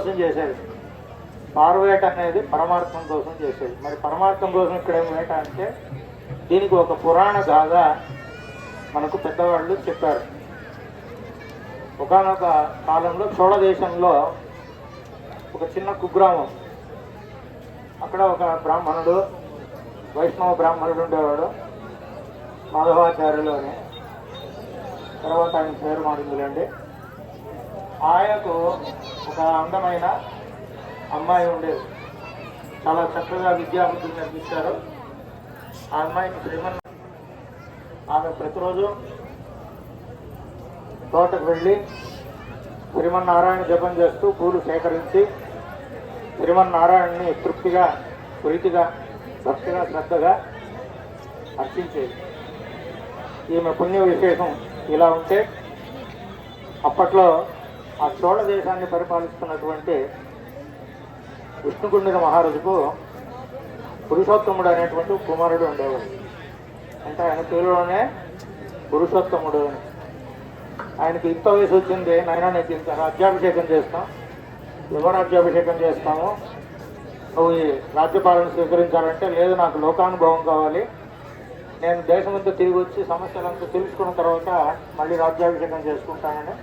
కోసం చేసేది. పారువేట అనేది పరమార్థం కోసం చేసేది. మరి పరమార్థం కోసం ఇక్కడ ఏం వేట అంటే దీనికి ఒక పురాణ గాథ మనకు పెద్దవాళ్ళు చెప్పారు. ఒకానొక కాలంలో చోళ దేశంలో ఒక చిన్న కుగ్రామం, అక్కడ ఒక బ్రాహ్మణుడు, వైష్ణవ బ్రాహ్మణుడు ఉండేవాడు, మాధవాచార్యులు అని. తర్వాత ఆయన పేరు మారిందిలేండి. ఆయనకు ఒక అందమైన అమ్మాయి ఉండేది. చాలా చక్కగా విద్యాబుద్ధులు నేర్పిస్తారు. ఆ అమ్మాయికి ఆమె ప్రతిరోజు తోటకు వెళ్ళి శ్రీమన్నారాయణ జపం చేస్తూ పూలు సేకరించి శ్రీమన్నారాయణని తృప్తిగా, ప్రీతిగా, భక్తిగా, శ్రద్ధగా అర్చించేది. ఈమె పుణ్య విశేషం ఇలా ఉంటే, అప్పట్లో ఆ చోళ దేశాన్ని పరిపాలిస్తున్నటువంటి విష్ణుకుండిన మహారాజుకు పురుషోత్తముడు అనేటువంటి కుమారుడు ఉండేవాడు. అంటే ఆయన పేరులోనే పురుషోత్తముడు అని. ఆయనకి ఇంత వయసు వచ్చింది, నాయన నీకు ఇంత రాజ్యాభిషేకం చేస్తాం, యువరాజ్యాభిషేకం చేస్తాము, నువ్వు ఈ రాజ్యపాలన స్వీకరించాలంటే లేదు, నాకు లోకానుభవం కావాలి, నేను దేశమంతా తిరిగి వచ్చి సమస్యలంతా తెలుసుకున్న తర్వాత మళ్ళీ రాజ్యాభిషేకం చేసుకుంటానని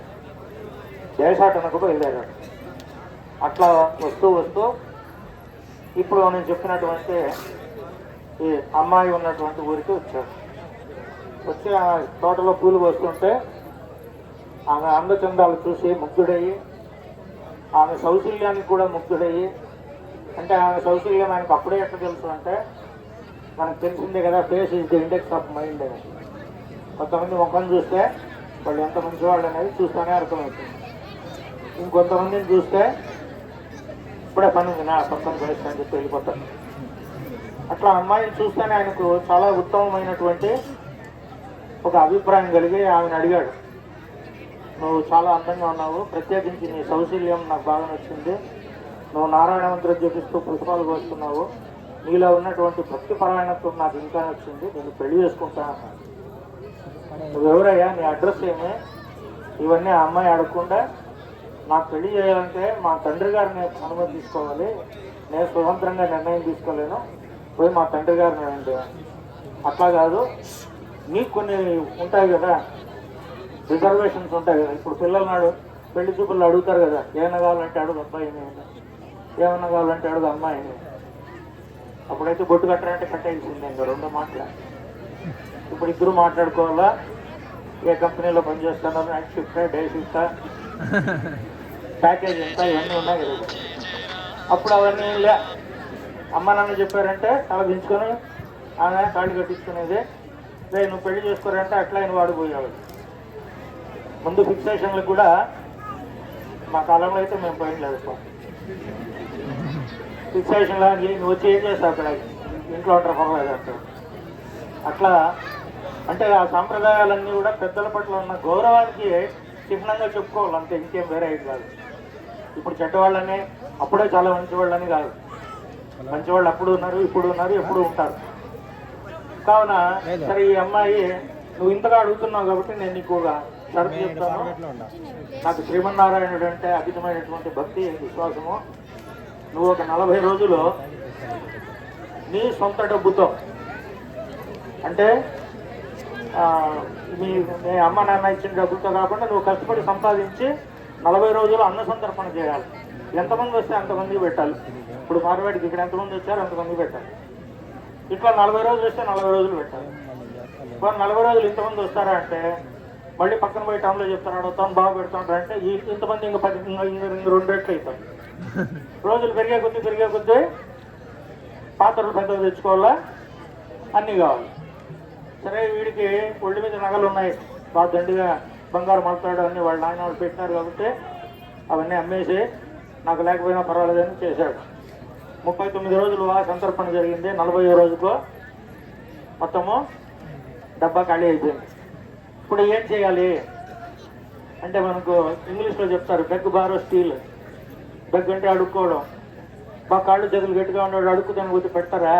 దేశాటనకు బయలుదేరాడు. అట్లా వస్తూ వస్తూ ఇప్పుడు నేను చెప్పినటువంటి ఈ అమ్మాయి ఉన్నటువంటి ఊరికి వచ్చాడు. వచ్చి ఆ తోటలో పూలు వస్తుంటే ఆమె అందచందాలు చూసి ముగ్ధుడయ్యి, ఆమె సౌశల్యానికి కూడా ముగ్ధుడయ్యి, అంటే ఆమె సౌశల్యం ఆయనకు అప్పుడే ఎట్లా తెలుసు అంటే, మనకు తెలిసిందే కదా, face is the index of mind అని. కొంతమంది ముఖం చూస్తే వాళ్ళు ఎంత మంచివాళ్ళు అనేది చూస్తూనే అర్థమవుతుంది. ఇంకొంతమందిని చూస్తే ఇప్పుడే పని ఉంది నా పక్కన పరిస్థితి అని చెప్పి వెళ్ళిపోతారు. అట్లా అమ్మాయిని చూస్తేనే ఆయనకు చాలా ఉత్తమమైనటువంటి ఒక అభిప్రాయం కలిగి ఆమెను అడిగాడు, నువ్వు చాలా అందంగా ఉన్నావు, ప్రత్యేకించి నీ సౌశల్యం నాకు బాగా నచ్చింది, నువ్వు నారాయణ మంత్రం జపిస్తూ పుష్పాలు కోస్తున్నావు, నీలో ఉన్నటువంటి భక్తి పరాయణత్వం నాకు ఇంకా నచ్చింది, నేను పెళ్లి చేసుకుంటాను. నువ్వెవరయ్యా, నీ అడ్రస్ ఏమి, ఇవన్నీ ఆ అమ్మాయి అడగకుండా, నాకు పెళ్లి చేయాలంటే మా తండ్రి గారిని అనుమతి తీసుకోవాలి, నేను స్వతంత్రంగా నిర్ణయం తీసుకోలేను, పోయి మా తండ్రి గారిని అంటే. అట్లా కాదు, నీకు కొన్ని ఉంటాయి కదా, రిజర్వేషన్స్ ఉంటాయి కదా. ఇప్పుడు పిల్లల నాడు పెళ్లి చూపులు అడుగుతారు కదా, ఏమన్నా కావాలంటే అడుగు అబ్బాయిని, ఏమన్నా కావాలంటే అడుగు అమ్మాయిని. అప్పుడైతే బొట్టు కట్టారంటే కట్టేసింది, ఇంకా రెండో మాటల. ఇప్పుడు ఇద్దరు మాట్లాడుకోవాలా, ఏ కంపెనీలో పనిచేస్తున్నారు, నైట్ షిఫ్టా, డే షిఫ్టా, ప్యాకేజ్ ఎంత, ఇవన్నీ ఉన్నాయి కదా. అప్పుడు అవన్నీ అమ్మ నాన్న చెప్పారంటే తల దించుకొని ఆమె కాళ్ళు కట్టించుకునేది. లేదు నువ్వు పెళ్లి చేసుకోరంటే అట్లా ఆయన వాడిపోయాడు. ముందు ఫిక్సేషన్లకు కూడా మా కాలంలో అయితే మేము పోయిన లేదు. ఫిక్సేషన్లో నువ్వు వచ్చి ఏం చేస్తావు అక్కడ, ఇంట్లో ఉంటారు పర్వాలేదు అంటారు. అట్లా అంటే ఆ సాంప్రదాయాలన్నీ కూడా పెద్దల పట్ల ఉన్న గౌరవానికి చిహ్నంగా చెప్పుకోవాలి అంతే, ఇంకేం వేరే అయ్యి కాదు. ఇప్పుడు చెడ్డవాళ్ళని, అప్పుడే చాలా మంచివాళ్ళని కాదు. మంచివాళ్ళు అప్పుడు ఉన్నారు, ఇప్పుడు ఉన్నారు, ఎప్పుడు ఉంటారు. కావున సరే ఈ అమ్మాయి నువ్వు ఇంతగా అడుగుతున్నావు కాబట్టి నేను నీకు ఒక షరతు చెప్తాను. నాకు శ్రీమన్నారాయణుడు అంటే అధికమైనటువంటి భక్తి, విశ్వాసము. నువ్వు ఒక 40 రోజులు నీ సొంత డబ్బుతో, అంటే మీ అమ్మ నాన్న ఇచ్చిన డబ్బులతో కాకుండా నువ్వు కష్టపడి సంపాదించి 40 రోజులు అన్న సంతర్పణ చేయాలి. ఎంతమంది వస్తే అంతమందికి పెట్టాలి. ఇప్పుడు మార్వాడికి ఇక్కడ ఎంతమంది వచ్చారో అంతమందికి పెట్టాలి. ఇట్లా 40 రోజులు వస్తే 40 రోజులు పెట్టాలి. 40 రోజులు ఇంతమంది వస్తారా అంటే మళ్ళీ పక్కన పోయి టౌన్లో చెప్తాను, అడుగుతాను, బాగా పెడతాను అంటే ఇంతమంది ఇంకా 2 రెట్లు అవుతారు. రోజులు పెరిగే కొద్దీ పాత్రలు పెద్దలు తెచ్చుకోవాలా, అన్నీ కావాలి. సరే వీడికి ఒళ్ళు మీద నగలు ఉన్నాయి, బాగా దండిగా బంగారు మలతాడు అన్నీ వాళ్ళ నాయన వాళ్ళు పెట్టినారు కాబట్టి అవన్నీ అమ్మేసి నాకు లేకపోయినా పర్వాలేదని చేశాడు. 39 రోజులు సంతర్పణ జరిగింది. 40వ రోజుకు మొత్తము డబ్బా ఖాళీ అయిపోయింది. ఇప్పుడు ఏం చేయాలి అంటే మనకు ఇంగ్లీష్లో చెప్తారు బెగ్ బారో స్టీల్. బెగ్ అంటే అడుక్కోవడం. బాగా కాళ్ళు చేతులు గట్టిగా ఉన్నాడు, అడుక్కుతాను పోతే పెడతారా,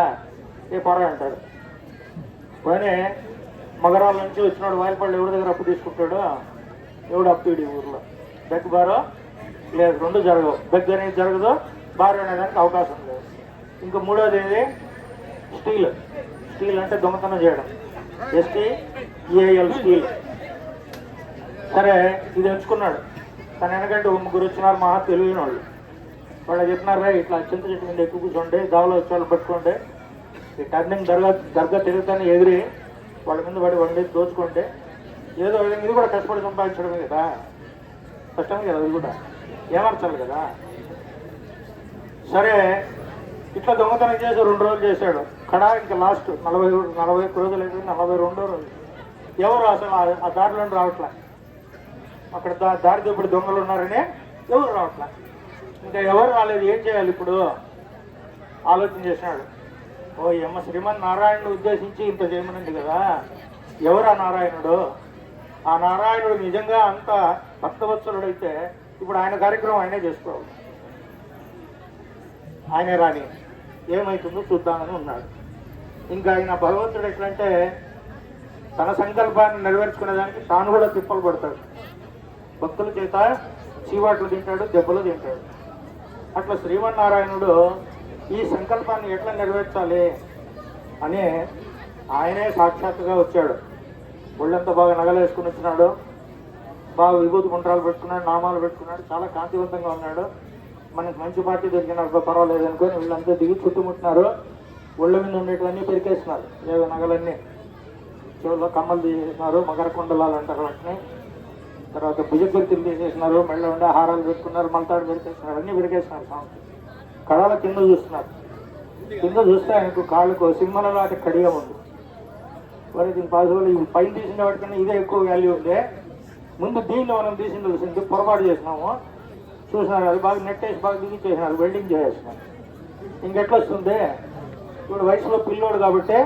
ఏ పొర అంటారు. పోనీ మగరాల నుంచి వచ్చినాడు వాయిపళ్ళు ఎవరి దగ్గర అప్పు తీసుకుంటాడో, ఎవడు అప్పు ఇడి ఊర్లో బెగ్ బారో లేదు, రెండు జరగవు. బెగ్ అనేది జరగదు, బార్ అనేదానికి అవకాశం లేదు. ఇంకా మూడోది ఏది, స్టీల్. స్టీల్ అంటే దొంగతనం చేయడం, STEAL స్టీల్. సరే ఇది ఎంచుకున్నాడు. తన వెనకంటే ముగ్గురు వచ్చినారు, మహా తెలియని వాళ్ళు చెప్పినారా, ఇట్లా చింత చెట్టు మీద ఎక్కువ కూర్చోండి, దావలో వచ్చి వాళ్ళు పట్టుకోండి, ఈ టర్నింగ్ దర్గా తిరుగుతానే ఎగిరి వాళ్ళ మీద పడి వండి దోచుకుంటే ఏదో విధంగా ఇది కూడా కష్టపడి సంపాదించడమే కదా, కష్టమే కదా, అది కూడా ఏమర్చాలి కదా. సరే ఇట్లా దొంగతనం చేసి 2 రోజులు చేశాడు. కడా ఇంకా లాస్ట్ 40 రోజులు అయిపోయింది. 42వ రోజు ఎవరు అసలు ఆ దారిలో రావట్లే. అక్కడ దారి దోపిడి దొంగలు ఉన్నారని ఎవరు రావట్లే. ఇంకా ఎవరు రాలేదు, ఏం చేయాలి ఇప్పుడు ఆలోచన చేసినాడు. ఓ యమ్మ, శ్రీమన్ నారాయణుడు ఉద్దేశించి ఇంత చేయమనింది కదా, ఎవరు ఆ నారాయణుడు? ఆ నారాయణుడు నిజంగా అంత భక్తవత్సలుడైతే ఇప్పుడు ఆయన కార్యక్రమం ఆయనే చేసుకోవాలి, ఆయనే రాని ఏమవుతుందో చూద్దామని ఉన్నాడు. ఇంకా ఆయన భగవంతుడు ఎట్లంటే తన సంకల్పాన్ని నెరవేర్చుకునేదానికి తాను కూడా తిప్పలు పడతాడు. భక్తుల చేత చీవాట్లు తింటాడు, దెబ్బలు తింటాడు. అట్లా శ్రీమన్నారాయణుడు ఈ సంకల్పాన్ని ఎట్లా నెరవేర్చాలి అని ఆయనే సాక్షాత్తుగా వచ్చాడు. ఒళ్ళంతా బాగా నగలేసుకుని వచ్చినాడు, బాగా విభూతి గుండ్రాలు పెట్టుకున్నాడు, నామాలు పెట్టుకున్నాడు, చాలా కాంతివంతంగా ఉన్నాడు. మనకి మంచి పార్టీ దొరికినప్పుడు పర్వాలేదు అనుకొని వీళ్ళంతా దిగి చుట్టుముట్టినారు. ఒళ్ళ మీద ఉండేటివన్నీ పెరికేస్తున్నారు, ఏదో నగలన్నీ. చెవుల్లో కమ్మలు తీసేసినారు, మకర కుండలాలు అంటారు వాటిని. తర్వాత భుజగుర్తులు తీసేసినారు, మెళ్ళ ఉండే హారాలు పెట్టుకున్నారు, మలతాడు పెరికేస్తున్నారు, అన్నీ పెరికేస్తున్నారు. స్వామికి కళాల కింద చూస్తున్నారు. కింద చూస్తే ఆయనకు కాళ్ళకు సింహల లాంటి కడియం ఉంది. మరి దీని పాజిబుల్ ఈ పైన తీసిన వాటికన్నా ఇదే ఎక్కువ వాల్యూ ఉంది. ముందు దీన్ని మనం తీసింది పొరపాటు చేసినాము, చూసినారు, అది బాగా నెట్టేసి బాగా దిగిచ్చేసినారు, వెల్డింగ్ చేసేసినారు. ఇంకెట్లా వస్తుంది? ఇప్పుడు వయసులో పిల్లోడు కాబట్టి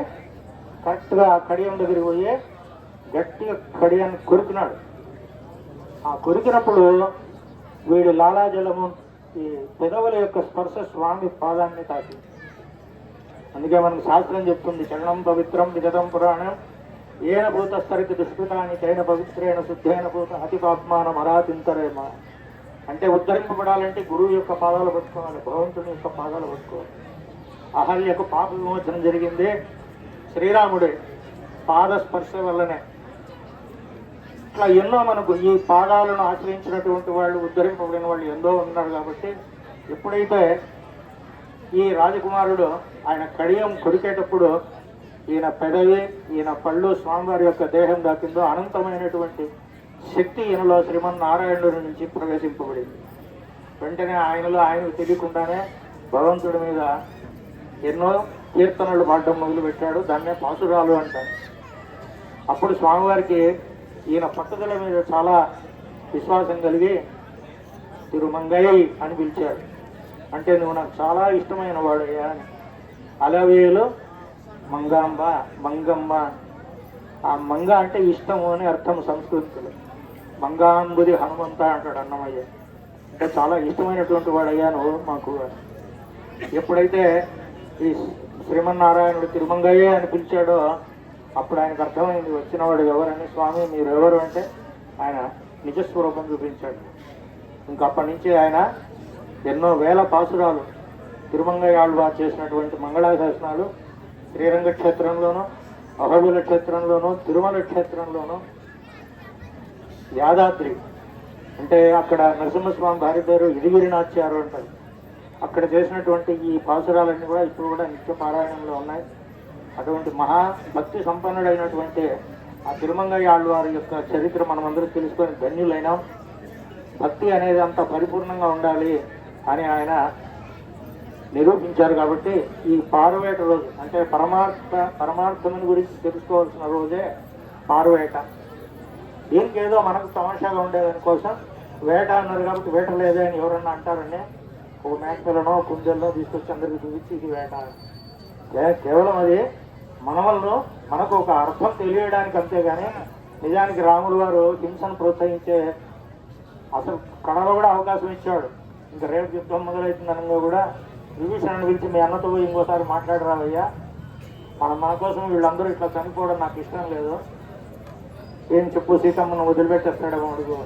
కరెక్ట్గా కడియం దగ్గరికి పోయి గట్టిగా కడియాన్ని కొరికినాడు. ఆ కొరికినప్పుడు వీడి లాలాజలము ఈ పెదవుల యొక్క స్పర్శ స్వామి పాదాన్ని తాకి. అందుకే మనకు శాస్త్రం చెప్తుంది, చరణం పవిత్రం విగతం పురాణం ఏన భూతస్థరికి దుష్కృతాన్ని తైన పవిత్రేణ శుద్ధైన భూత అతి పాప్మానం అరాతింతరేమ. అంటే ఉద్ధరింపబడాలంటే గురువు యొక్క పాదాలు పట్టుకోవాలి, భగవంతుని యొక్క పాదాలు పట్టుకోవాలి. అహల్యకు పాప విమోచన జరిగింది శ్రీరాముడే పాద స్పర్శ వల్లనే. ఇట్లా ఎన్నో మనకు ఈ పాదాలను ఆశ్రయించినటువంటి వాళ్ళు, ఉద్ధరింపబడిన వాళ్ళు ఎంతో ఉన్నారు. కాబట్టి ఎప్పుడైతే ఈ రాజకుమారుడు ఆయన కడియం కొరికేటప్పుడు ఈయన పెదవి, ఈయన పళ్ళు స్వామివారి యొక్క దేహం దాకిందో అనంతమైనటువంటి శక్తి ఈయనలో శ్రీమన్నారాయణుడి నుంచి ప్రవేశింపబడింది. వెంటనే ఆయనలో ఆయనకు తెలియకుండానే భగవంతుడి మీద ఎన్నో కీర్తనలు పాడడం మొదలుపెట్టాడు. దాన్నే పాసురాలు అంటారు. అప్పుడు స్వామివారికి ఈయన పట్టుదల మీద చాలా విశ్వాసం కలిగి తిరుమంగయ్య అని పిలిచాడు. అంటే నువ్వు నాకు చాలా ఇష్టమైన వాడయ్యా అని. అలవేలు మంగాంబ, మంగమ్మ. ఆ మంగ అంటే ఇష్టము అని అర్థం సంస్కృతిలో. మంగాంబుది హనుమంత అంటాడు అన్నమయ్య. అంటే చాలా ఇష్టమైనటువంటి వాడయ్యా నువ్వు మాకు. ఎప్పుడైతే ఈ శ్రీమన్నారాయణుడు తిరుమంగయ్య అని పిలిచాడో అప్పుడు ఆయనకు అర్థమైంది వచ్చినవాడు ఎవరని. స్వామి మీరు ఎవరు అంటే ఆయన నిజస్వరూపం చూపించాడు. ఇంకా అప్పటి నుంచి ఆయన ఎన్నో వేల పాసురాలు తిరుమంగయ్య ఆళ్వార్ చేసినటువంటి మంగళాశాసనాలు శ్రీరంగ క్షేత్రంలోనూ, అహోబిల క్షేత్రంలోనూ, తిరుమల క్షేత్రంలోనూ, యాదాద్రి అంటే అక్కడ నరసింహస్వామి భార్య పేరు ఇడిగిరినాచ్యారు అంటారు. అక్కడ చేసినటువంటి ఈ పాసురాలన్నీ కూడా ఇప్పుడు కూడా నిత్య పారాయణంలో ఉన్నాయి. అటువంటి మహాభక్తి సంపన్నుడైనటువంటి ఆ తిరుమంగయ్య ఆళ్వారి యొక్క చరిత్ర మనమందరూ తెలుసుకొని ధన్యులైనాం. భక్తి అనేది అంత పరిపూర్ణంగా ఉండాలి అని ఆయన నిరూపించారు. కాబట్టి ఈ పారువేట రోజు అంటే పరమార్థముని గురించి తెలుసుకోవాల్సిన రోజే పారువేట. దీనికేదో మనకు తమాషాగా ఉండేదానికోసం వేట అన్నారు కాబట్టి వేట లేదే అని ఎవరన్నా అంటారని ఒక మేకపిల్లనో కుంజల్లో తీసుకొచ్చి అందరికీ చూపించి ఇది వేట. కేవలం అది మనవల్లో మనకు ఒక అర్థం తెలియడానికి అంతేగాని నిజానికి రాములు వారు హింసను ప్రోత్సహించే అసలు కళలో కూడా అవకాశం ఇచ్చాడు. ఇంకా రేపు యుద్ధం మొదలవుతుందనగా కూడా విభీషణుని పిలిచి మీ అన్నతో ఇంకోసారి మాట్లాడరావయ్యా, మన కోసం వీళ్ళందరూ ఇట్లా చనిపోవడం నాకు ఇష్టం లేదు, ఏం చెప్పు సీతమ్మను వదిలిపెట్టేస్తాడేమో అడుగు.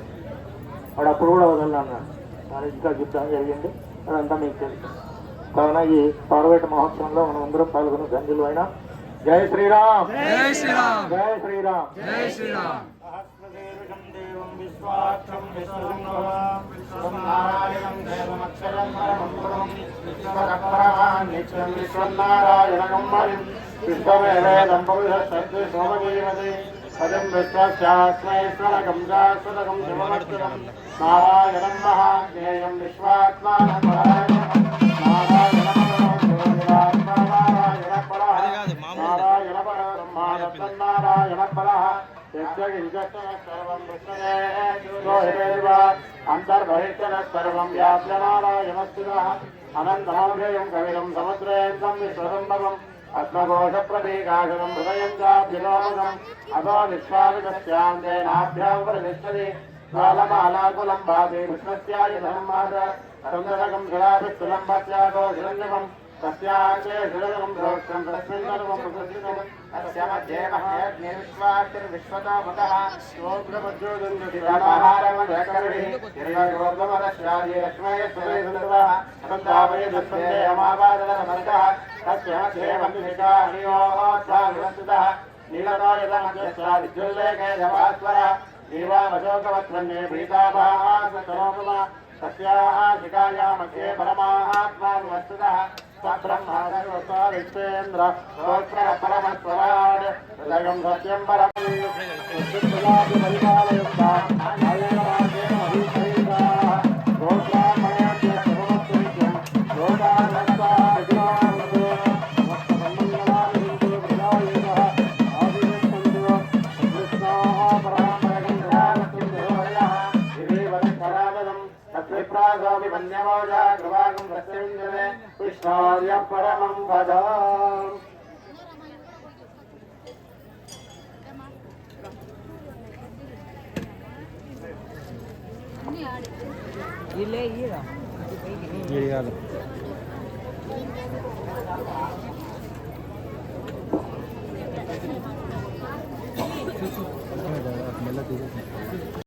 వాడు అప్పుడు కూడా వదలన్నాడు. ఇంకా చెప్పడం జరిగింది, అదంతా మీకు తెలుసు. కావున ఈ పార్వేట మహోత్సవంలో మనం అందరం పాల్గొని ధన్యులు అయినా. జై శ్రీరామ్, జై శ్రీరామ్, జై శ్రీరామ్, జై శ్రీరామ్. నారాయణం దేవమక్షరం పరమం నిత్యం విశ్వనారాయణం హరిం విశ్వమేవేదం పురుషస్య సోమవీమదే పదం విశ్వస్యాస్మేశ్వరకం శాశ్వతకం శివమక్షరం నారాయణం మహాజ్ఞేయం విశ్వాత్మానం నారాయణ పరమాత్మనారాయణ పర అంతర్బహిష్ట సర్వం వ్యాప్య నారాయణ స్థిత అనంతమవ్యయం కవిరం సముద్రేంద్రం విశ్వసంభవం అస్మఘోష ప్రతీకాశనం హృదయం చాభ్యులోమనం అదో నిస్వామికస్యాందేనాభ్యాం ప్రతిష్టతి కాలమాలాకులం భాతి కృష్ణస్యాయ ధర్మాద సందరకం శిలాభిస్తులంబత్యాగో శిరణ్యమం తస్యాగ్రే శిరకం దోక్షం తస్మిన్ సర్వం ప్రతిష్ఠితం అస్య మధ్యే మహేగ్నే విశ్వతామతః సోగ్రమజ్జోదంగతిరామహారమధకర్ణి హిరణ్యగోర్ధమదశ్యాది లక్ష్మయ సురేంద్రః సంతాపయ దుస్సందే అమాపాదనమర్కః తస్య మధ్యే వందికా హరియోత్సాహవంతుతః నీలతాయతమధ్యస్య విద్యుల్లేఖే జవాస్వర నీవామశోకవత్సన్నే ప్రీతాభాసరోపమ తస్యాః శిఖాయా మధ్యే పరమాత్మా వస్తుతః బ్రహ్మేంద్ర స్తోత్ర పరమస్వరాడ్ హృదయం సత్యం కృష్ణార్య పరమం పద. ये ले ये